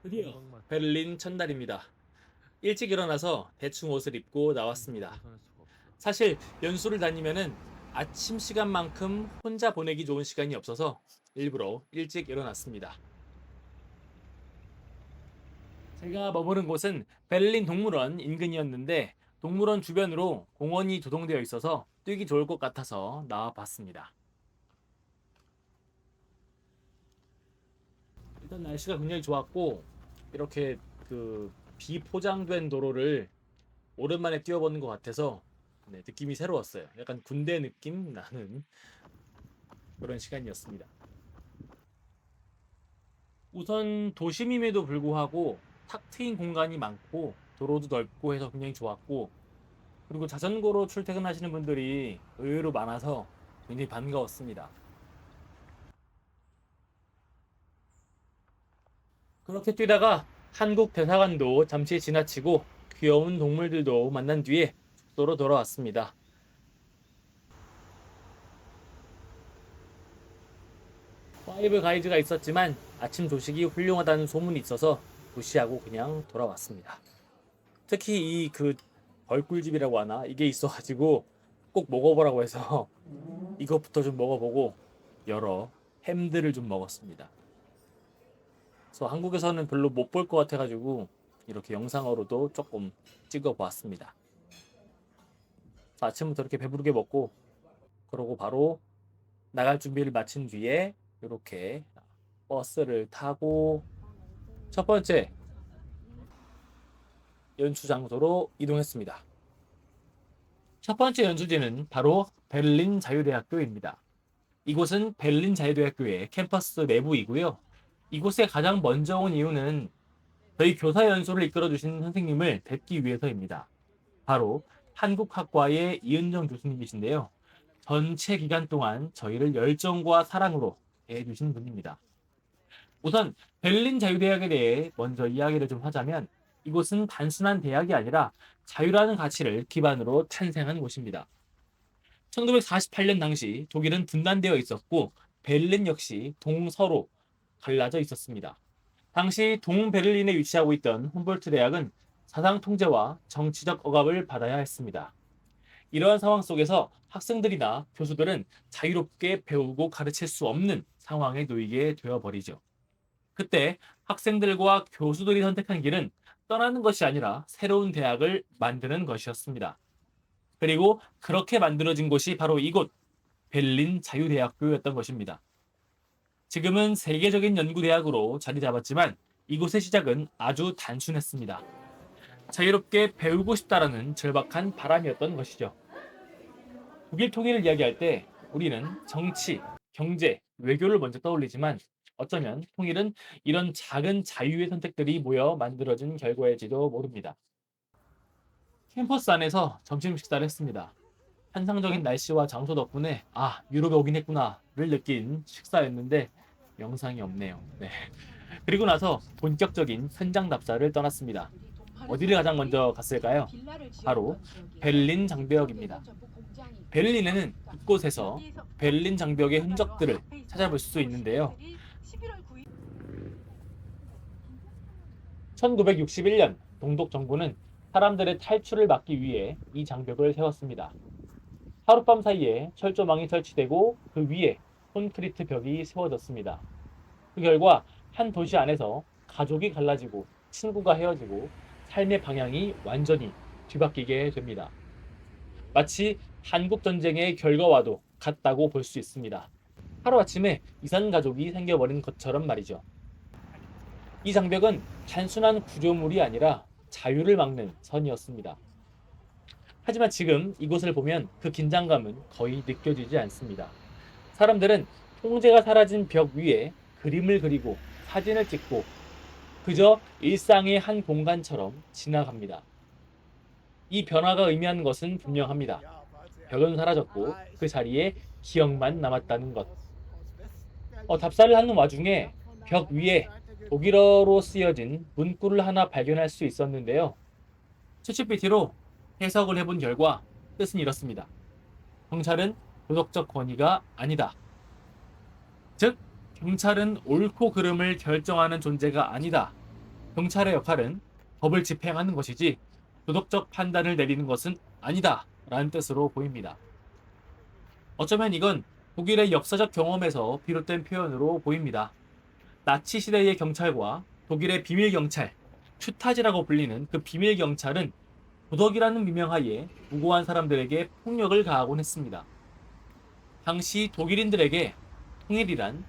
드디어 베를린 첫날입니다. 일찍 일어나서 대충 옷을 입고 나왔습니다. 사실 연수를 다니면은 아침 시간만큼 혼자 보내기 좋은 시간이 없어서 일부러 일찍 일어났습니다. 제가 머무른 곳은 베를린 동물원 인근이었는데 동물원 주변으로 공원이 조성되어 있어서 뛰기 좋을 것 같아서 나와 봤습니다. 일단 날씨가 굉장히 좋았고 이렇게 그 비포장된 도로를 오랜만에 뛰어보는 것 같아서 느낌이 새로웠어요. 약간 군대 느낌 나는 그런 시간이었습니다. 우선 도심임에도 불구하고 탁 트인 공간이 많고 도로도 넓고 해서 굉장히 좋았고, 그리고 자전거로 출퇴근하시는 분들이 의외로 많아서 굉장히 반가웠습니다. 그렇게 뛰다가 한국 대사관도 잠시 지나치고 귀여운 동물들도 만난 뒤에 숙소로 돌아왔습니다. 파이브 가이즈가 있었지만 아침 조식이 훌륭하다는 소문이 있어서 무시하고 그냥 돌아왔습니다. 특히 이 그 벌꿀집이라고 하나 이게 있어가지고 꼭 먹어보라고 해서 이것부터 좀 먹어보고 여러 햄들을 좀 먹었습니다. 그래서 한국에서는 별로 못 볼 것 같아가지고 이렇게 영상으로도 조금 찍어보았습니다. 아침부터 이렇게 배부르게 먹고 그러고 바로 나갈 준비를 마친 뒤에 이렇게 버스를 타고 첫 번째 연수 장소로 이동했습니다. 첫 번째 연수지는 바로 베를린 자유대학교입니다. 이곳은 베를린 자유대학교의 캠퍼스 내부이고요. 이곳에 가장 먼저 온 이유는 저희 교사 연수를 이끌어주신 선생님을 뵙기 위해서입니다. 바로 한국학과의 이은정 교수님이신데요. 전체 기간 동안 저희를 열정과 사랑으로 대해주신 분입니다. 우선 베를린 자유대학에 대해 먼저 이야기를 좀 하자면 이곳은 단순한 대학이 아니라 자유라는 가치를 기반으로 탄생한 곳입니다. 1948년 당시 독일은 분단되어 있었고 베를린 역시 동서로 갈라져 있었습니다. 당시 동베를린에 위치하고 있던 훔볼트 대학은 사상 통제와 정치적 억압을 받아야 했습니다. 이러한 상황 속에서 학생들이나 교수들은 자유롭게 배우고 가르칠 수 없는 상황에 놓이게 되어버리죠. 그때 학생들과 교수들이 선택한 길은 떠나는 것이 아니라 새로운 대학을 만드는 것이었습니다. 그리고 그렇게 만들어진 곳이 바로 이곳 베를린 자유대학교였던 것입니다. 지금은 세계적인 연구대학으로 자리 잡았지만 이곳의 시작은 아주 단순했습니다. 자유롭게 배우고 싶다라는 절박한 바람이었던 것이죠. 독일 통일을 이야기할 때 우리는 정치, 경제, 외교를 먼저 떠올리지만 어쩌면 통일은 이런 작은 자유의 선택들이 모여 만들어진 결과일지도 모릅니다. 캠퍼스 안에서 점심 식사를 했습니다. 환상적인 날씨와 장소 덕분에 유럽에 오긴 했구나를 느낀 식사였는데 영상이 없네요. 네. 그리고 나서 본격적인 현장 답사를 떠났습니다. 어디를 가장 먼저 갔을까요? 바로 베를린 장벽입니다. 베를린에는 곳곳에서 베를린 장벽의 흔적들을 찾아볼 수 있는데요. 1961년 동독 정부는 사람들의 탈출을 막기 위해 이 장벽을 세웠습니다. 하룻밤 사이에 철조망이 설치되고 그 위에 콘크리트 벽이 세워졌습니다. 그 결과 한 도시 안에서 가족이 갈라지고 친구가 헤어지고 삶의 방향이 완전히 뒤바뀌게 됩니다. 마치 한국 전쟁의 결과와도 같다고 볼 수 있습니다. 하루아침에 이산 가족이 생겨버린 것처럼 말이죠. 이 장벽은 단순한 구조물이 아니라 자유를 막는 선이었습니다. 하지만 지금 이곳을 보면 그 긴장감은 거의 느껴지지 않습니다. 사람들은 통제가 사라진 벽 위에 그림을 그리고 사진을 찍고 그저 일상의 한 공간처럼 지나갑니다. 이 변화가 의미하는 것은 분명합니다. 벽은 사라졌고 그 자리에 기억만 남았다는 것. 답사를 하는 와중에 벽 위에 독일어로 쓰여진 문구를 하나 발견할 수 있었는데요. 챗GPT로 해석을 해본 결과 뜻은 이렇습니다. 경찰은 도덕적 권위가 아니다. 즉, 경찰은 옳고 그름을 결정하는 존재가 아니다. 경찰의 역할은 법을 집행하는 것이지 도덕적 판단을 내리는 것은 아니다 라는 뜻으로 보입니다. 어쩌면 이건 독일의 역사적 경험에서 비롯된 표현으로 보입니다. 나치 시대의 경찰과 독일의 비밀 경찰, 슈타지라고 불리는 그 비밀 경찰은 도덕이라는 미명하에 무고한 사람들에게 폭력을 가하곤 했습니다. 당시 독일인들에게 통일이란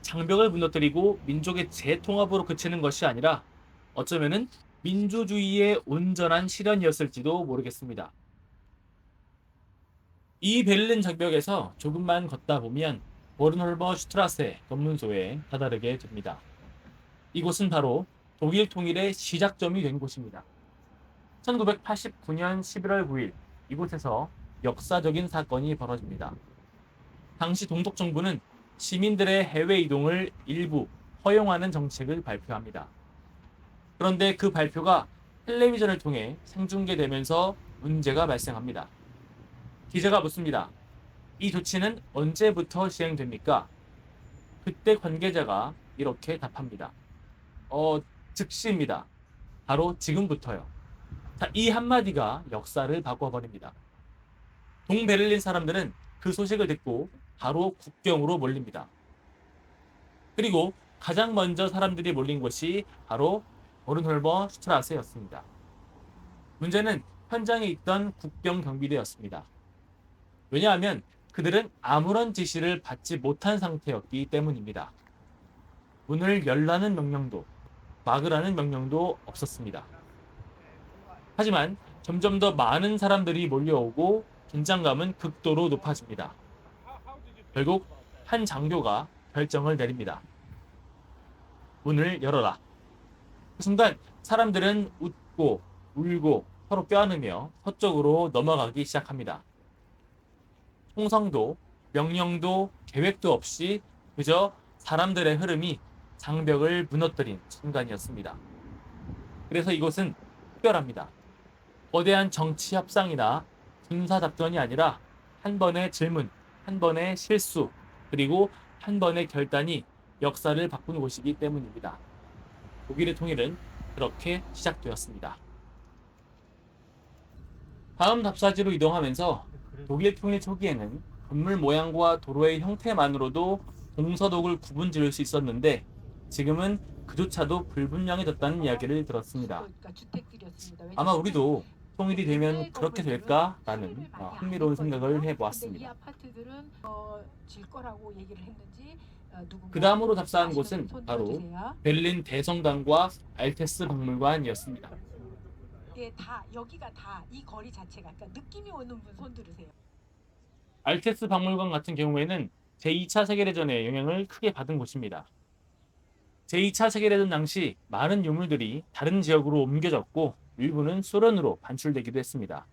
장벽을 무너뜨리고 민족의 재통합으로 그치는 것이 아니라 어쩌면은 민주주의의 온전한 실현이었을지도 모르겠습니다. 이 베를린 장벽에서 조금만 걷다 보면 보른홀버 슈트라세 검문소에 다다르게 됩니다. 이곳은 바로 독일 통일의 시작점이 된 곳입니다. 1989년 11월 9일 이곳에서 역사적인 사건이 벌어집니다. 당시 동독 정부는 시민들의 해외 이동을 일부 허용하는 정책을 발표합니다. 그런데 그 발표가 텔레비전을 통해 생중계되면서 문제가 발생합니다. 기자가 묻습니다. 이 조치는 언제부터 시행됩니까? 그때 관계자가 이렇게 답합니다. 즉시입니다. 바로 지금부터요. 자, 이 한마디가 역사를 바꿔버립니다. 동베를린 사람들은 그 소식을 듣고 바로 국경으로 몰립니다. 그리고 가장 먼저 사람들이 몰린 곳이 바로 보른홀버 슈트라세였습니다. 문제는 현장에 있던 국경 경비대였습니다. 왜냐하면 그들은 아무런 지시를 받지 못한 상태였기 때문입니다. 문을 열라는 명령도 막으라는 명령도 없었습니다. 하지만 점점 더 많은 사람들이 몰려오고 긴장감은 극도로 높아집니다. 결국 한 장교가 결정을 내립니다. 문을 열어라. 그 순간 사람들은 웃고 울고 서로 껴안으며 서쪽으로 넘어가기 시작합니다. 총성도 명령도 계획도 없이 그저 사람들의 흐름이 장벽을 무너뜨린 순간이었습니다. 그래서 이곳은 특별합니다. 거대한 정치 협상이나 군사 작전이 아니라 한 번의 질문, 한 번의 실수, 그리고 한 번의 결단이 역사를 바꾼 곳이기 때문입니다. 독일의 통일은 그렇게 시작되었습니다. 다음 답사지로 이동하면서 독일 통일 초기에는 건물 모양과 도로의 형태만으로도 동서독을 구분 지을 수 있었는데 지금은 그조차도 불분명해졌다는 이야기를 들었습니다. 아마 우리도 통일이 되면 그렇게 될까라는 흥미로운 생각을 해보았습니다. 그 다음으로 답사한 곳은 바로 베를린 대성당과 알테스 박물관이었습니다. 여기가 다 이 거리 자체가 그러니까 느낌이 오는 분 손 들으세요. 알테스 박물관 같은 경우에는 제2차 세계대전의 영향을 크게 받은 곳입니다. 제2차 세계대전 당시 많은 유물들이 다른 지역으로 옮겨졌고 일부는 소련으로 반출되기도 했습니다.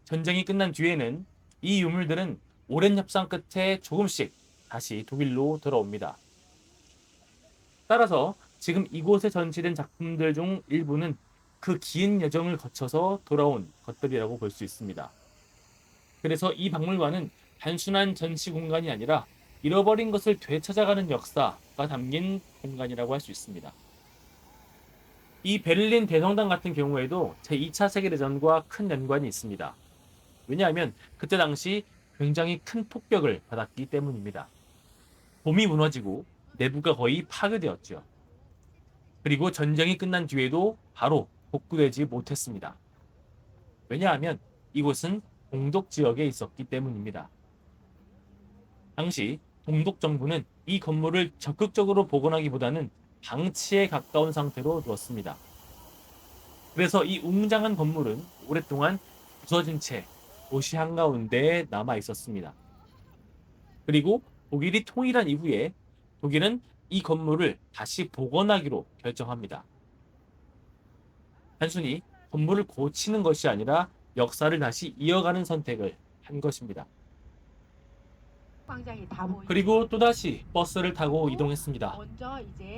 전쟁이 끝난 뒤에는 이 유물들은 오랜 협상 끝에 조금씩 다시 독일로 돌아옵니다. 따라서 지금 이곳에 전시된 작품들 중 일부는 그 긴 여정을 거쳐서 돌아온 것들이라고 볼 수 있습니다. 그래서 이 박물관은 단순한 전시 공간이 아니라 잃어버린 것을 되찾아가는 역사가 담긴 공간이라고 할 수 있습니다. 이 베를린 대성당 같은 경우에도 제2차 세계대전과 큰 연관이 있습니다. 왜냐하면 그때 당시 굉장히 큰 폭격을 받았기 때문입니다. 봄이 무너지고 내부가 거의 파괴되었죠. 그리고 전쟁이 끝난 뒤에도 바로 복구되지 못했습니다. 왜냐하면 이곳은 동독 지역에 있었기 때문입니다. 당시 동독 정부는 이 건물을 적극적으로 복원하기보다는 방치에 가까운 상태로 두었습니다. 그래서 이 웅장한 건물은 오랫동안 부서진 채 도시 한가운데에 남아 있었습니다. 그리고 독일이 통일한 이후에 독일은 이 건물을 다시 복원하기로 결정합니다. 단순히 건물을 고치는 것이 아니라 역사를 다시 이어가는 선택을 한 것입니다. 그리고 또다시 버스를 타고 이동했습니다.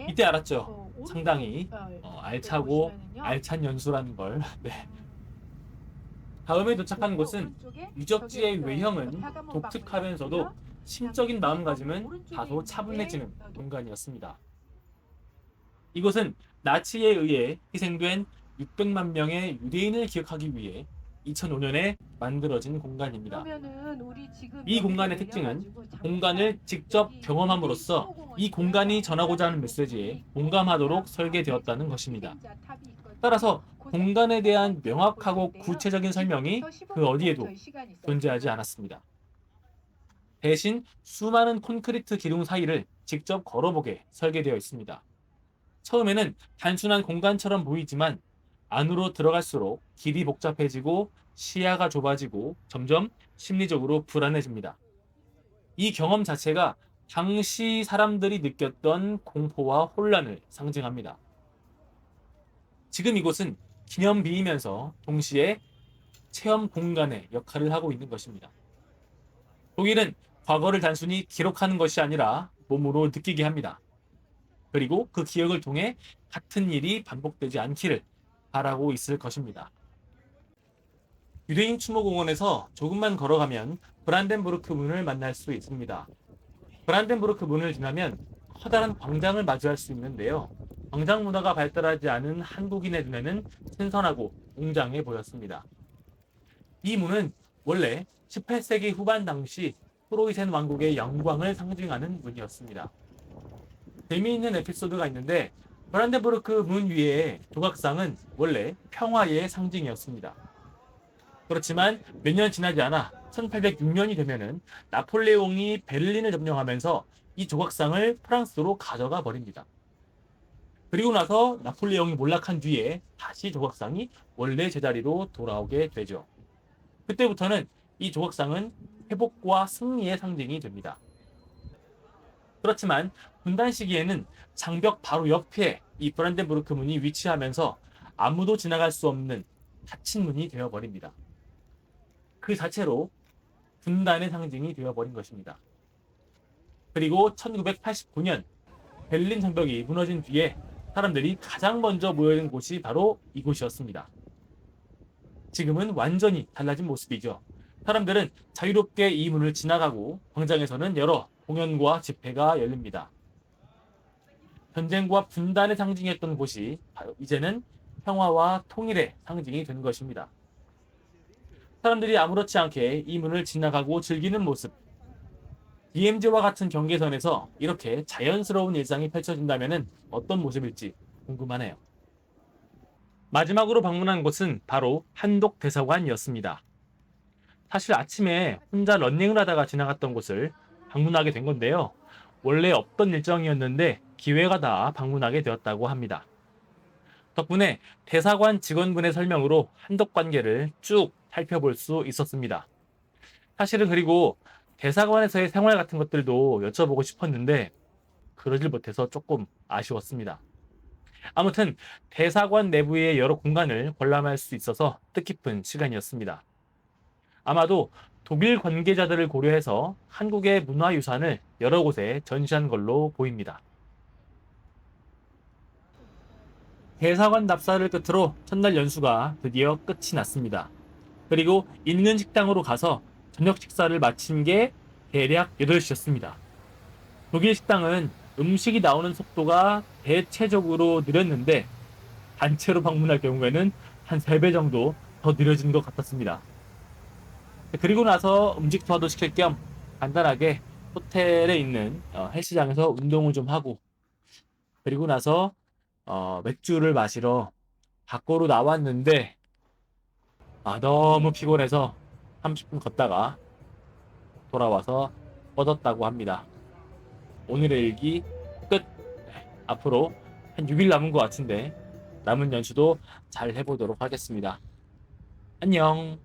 이때 알았죠. 상당히 알차고 알찬 연수라는 걸. 네. 다음에 도착한 곳은 유적지의 외형은 독특하면서도 심적인 마음가짐은 다소 차분해지는 공간이었습니다. 이곳은 나치에 의해 희생된 600만 명의 유대인을 기억하기 위해 2005년에 만들어진 공간입니다. 그러면은 우리 지금 이 여기를 공간의 특징은 내려가지고 잠깐 공간을 직접 여기 경험함으로써 수목공원 이 공간이 전하고자 하는 있잖아요. 메시지에 거기 공감하도록 거기가 설계되었다는 앞에 것입니다. 지금 탑이 있거든요. 따라서 그 공간에 대한 장면을 명확하고 보실 때요. 구체적인 설명이 지금부터 15분 그 동안 어디에도 저희 시간이 있어요. 존재하지 않았습니다. 대신 수많은 콘크리트 기둥 사이를 직접 걸어보게 설계되어 있습니다. 처음에는 단순한 공간처럼 보이지만 안으로 들어갈수록 길이 복잡해지고 시야가 좁아지고 점점 심리적으로 불안해집니다. 이 경험 자체가 당시 사람들이 느꼈던 공포와 혼란을 상징합니다. 지금 이곳은 기념비이면서 동시에 체험 공간의 역할을 하고 있는 것입니다. 독일은 과거를 단순히 기록하는 것이 아니라 몸으로 느끼게 합니다. 그리고 그 기억을 통해 같은 일이 반복되지 않기를 바라고 있을 것입니다. 유대인 추모공원에서 조금만 걸어가면 브란덴부르크 문을 만날 수 있습니다. 브란덴부르크 문을 지나면 커다란 광장을 마주할 수 있는데요. 광장 문화가 발달하지 않은 한국인의 눈에는 신선하고 웅장해 보였습니다. 이 문은 원래 18세기 후반 당시 프로이센 왕국의 영광을 상징하는 문이었습니다. 재미있는 에피소드가 있는데 브란덴부르크 문 위에 조각상은 원래 평화의 상징이었습니다. 그렇지만 몇 년 지나지 않아 1806년이 되면은 나폴레옹이 베를린을 점령하면서 이 조각상을 프랑스로 가져가 버립니다. 그리고 나서 나폴레옹이 몰락한 뒤에 다시 조각상이 원래 제자리로 돌아오게 되죠. 그때부터는 이 조각상은 회복과 승리의 상징이 됩니다. 그렇지만 분단 시기에는 장벽 바로 옆에 이 브란덴부르크 문이 위치하면서 아무도 지나갈 수 없는 닫힌 문이 되어버립니다. 그 자체로 분단의 상징이 되어버린 것입니다. 그리고 1989년 베를린 장벽이 무너진 뒤에 사람들이 가장 먼저 모여든 곳이 바로 이곳이었습니다. 지금은 완전히 달라진 모습이죠. 사람들은 자유롭게 이 문을 지나가고 광장에서는 여러 공연과 집회가 열립니다. 전쟁과 분단의 상징이었던 곳이 바로 이제는 평화와 통일의 상징이 된 것입니다. 사람들이 아무렇지 않게 이 문을 지나가고 즐기는 모습, DMZ와 같은 경계선에서 이렇게 자연스러운 일상이 펼쳐진다면 어떤 모습일지 궁금하네요. 마지막으로 방문한 곳은 바로 한독대사관이었습니다. 사실 아침에 혼자 러닝을 하다가 지나갔던 곳을 방문하게 된 건데요. 원래 없던 일정이었는데 기회가 닿아 방문하게 되었다고 합니다. 덕분에 대사관 직원분의 설명으로 한독 관계를 쭉 살펴볼 수 있었습니다. 사실은 그리고 대사관에서의 생활 같은 것들도 여쭤보고 싶었는데 그러질 못해서 조금 아쉬웠습니다. 아무튼 대사관 내부의 여러 공간을 관람할 수 있어서 뜻깊은 시간이었습니다. 아마도 독일 관계자들을 고려해서 한국의 문화유산을 여러 곳에 전시한 걸로 보입니다. 대사관 답사를 끝으로 첫날 연수가 드디어 끝이 났습니다. 그리고 있는 식당으로 가서 저녁 식사를 마친 게 대략 8시였습니다. 독일 식당은 음식이 나오는 속도가 대체적으로 느렸는데 단체로 방문할 경우에는 한 3배 정도 더 느려진 것 같았습니다. 그리고 나서 음식 투하도 시킬 겸 간단하게 호텔에 있는 헬스장에서 운동을 좀 하고 그리고 나서 맥주를 마시러 밖으로 나왔는데 너무 피곤해서 30분 걷다가 돌아와서 뻗었다고 합니다. 오늘의 일기 끝. 앞으로 한 6일 남은 것 같은데 남은 연수도 잘 해보도록 하겠습니다. 안녕.